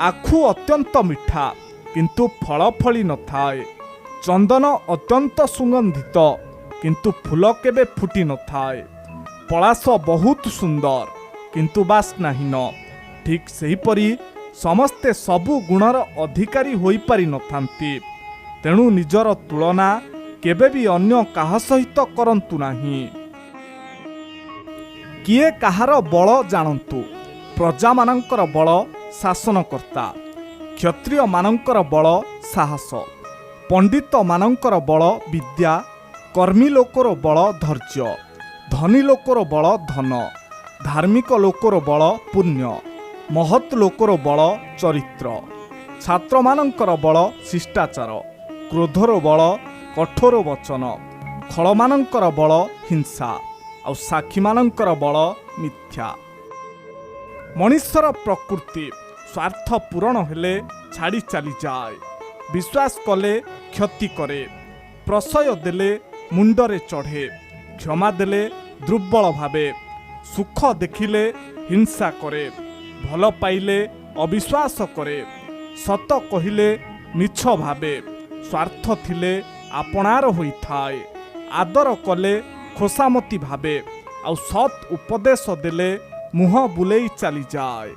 आखु अत्यंत मिठा किंतु फल फली न थाए। चंदन अत्यंत सुगंधित किंतु फूल केबे फुटी न थाए। पलाश बहुत सुंदर किंतु बास्नाहीन। ठीक सेहीपरि समस्ते सबु गुणर अधिकारी होई पारि न थांती। तेणु निजर तुलना केबे भी अन्य काहा सहित करंतु नाही। किए काहार बल जानंतु। प्रजा मानंकर बल शासनकर्ता, क्षत्रिय मानंकर बल साहस, पंडित मानंकर बल विद्या, कर्मी लोकर बल धैर्य, धनी लोकर बल धन, धार्मिक लोकर बल पुण्य, महत् लोकर बल चरित्र, छात्र मानंकर बल शिष्टाचार, क्रोधर बल कठोर वचन, खल मानंकर बल हिंसा और साक्षी मानंकर बल मिथ्या। मनुष्यर प्रकृति स्वार्थ पूरण हेले छाड़ी चली जाए। विश्वास कले क्षति करे, प्रशय देले मुंडरे चढ़े, क्षमा देले दुर्बल भावे, सुख देखिले हिंसा करे, भल पाइले अविश्वास करे, सत कहिले मिछ भावे, स्वार्थ थिले आपणार होइथाए, आदर कले खोसामती भावे, आउ सत उपदेश देले मुह बुलेई चली जाए।